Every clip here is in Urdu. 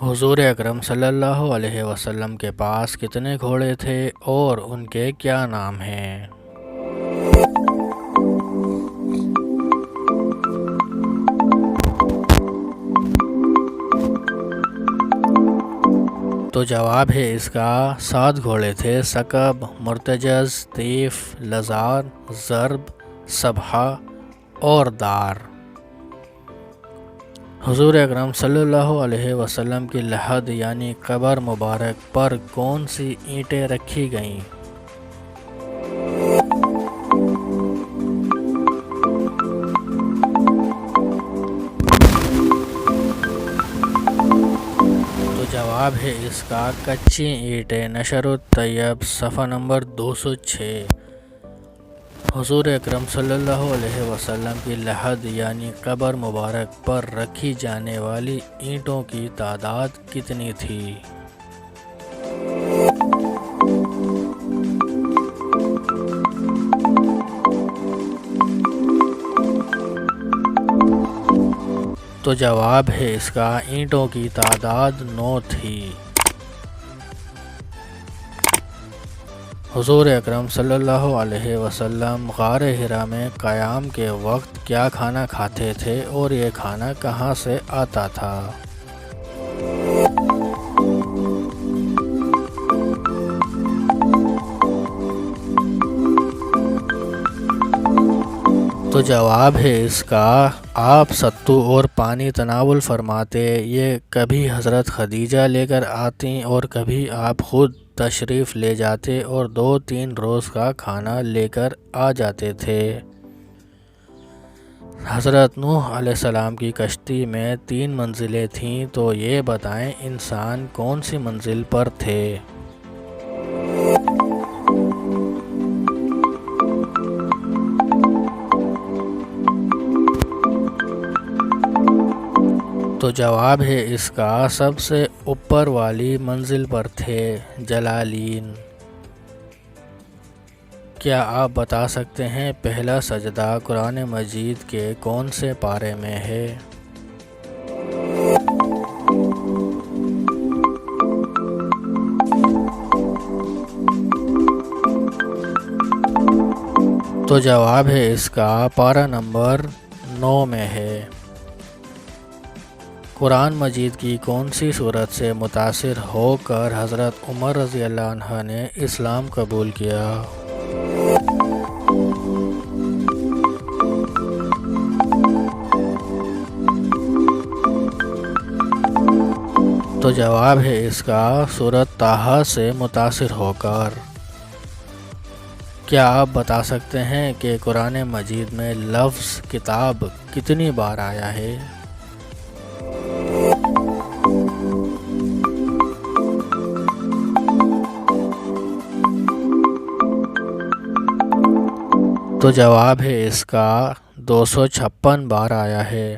حضور اکرم صلی اللہ علیہ وسلم کے پاس کتنے گھوڑے تھے اور ان کے کیا نام ہیں؟ تو جواب ہے اس کا 7 گھوڑے تھے: ثقب، مرتجز، طیف، لزار، ضرب، سبحہ اور دار۔ حضور اکرم صلی اللہ علیہ وسلم کی لحد یعنی قبر مبارک پر کون سی اینٹیں رکھی گئیں؟ تو جواب ہے اس کا کچی اینٹیں۔ نشر الطیب صفحہ نمبر 206۔ حضور اکرم صلی اللہ علیہ وسلم کی لحد یعنی قبر مبارک پر رکھی جانے والی اینٹوں کی تعداد کتنی تھی؟ تو جواب ہے اس کا اینٹوں کی تعداد 9 تھی۔ حضور اکرم صلی اللہ علیہ وسلم غار حرا میں قیام کے وقت کیا کھانا کھاتے تھے اور یہ کھانا کہاں سے آتا تھا؟ تو جواب ہے اس کا آپ ستو اور پانی تناول فرماتے، یہ کبھی حضرت خدیجہ لے کر آتی اور کبھی آپ خود تشریف لے جاتے اور 2-3 روز کا کھانا لے کر آ جاتے تھے۔ حضرت نوح علیہ السلام کی کشتی میں 3 منزلیں تھیں، تو یہ بتائیں انسان کون سی منزل پر تھے؟ تو جواب ہے اس کا سب سے اوپر والی منزل پر تھے، جلالین۔ کیا آپ بتا سکتے ہیں پہلا سجدہ قرآن مجید کے کون سے پارے میں ہے؟ تو جواب ہے اس کا پارہ نمبر 9 میں ہے۔ قرآن مجید کی کون سی صورت سے متاثر ہو کر حضرت عمر رضی اللہ عنہ نے اسلام قبول کیا؟ تو جواب ہے اس کا سورۃ طٰہٰ سے متاثر ہو کر۔ کیا آپ بتا سکتے ہیں کہ قرآن مجید میں لفظ کتاب کتنی بار آیا ہے؟ تو جواب ہے اس کا 256 بار آیا ہے۔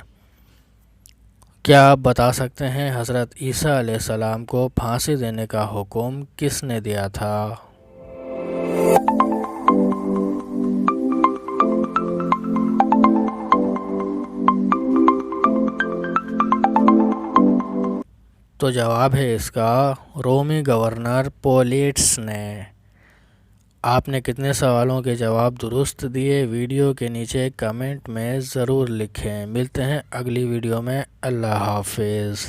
کیا آپ بتا سکتے ہیں حضرت عیسیٰ علیہ السلام کو پھانسی دینے کا حکم کس نے دیا تھا؟ تو جواب ہے اس کا رومی گورنر پولیٹس نے۔ آپ نے کتنے سوالوں کے جواب درست دیے؟ ویڈیو کے نیچے کمنٹ میں ضرور لکھیں۔ ملتے ہیں اگلی ویڈیو میں۔ اللہ حافظ۔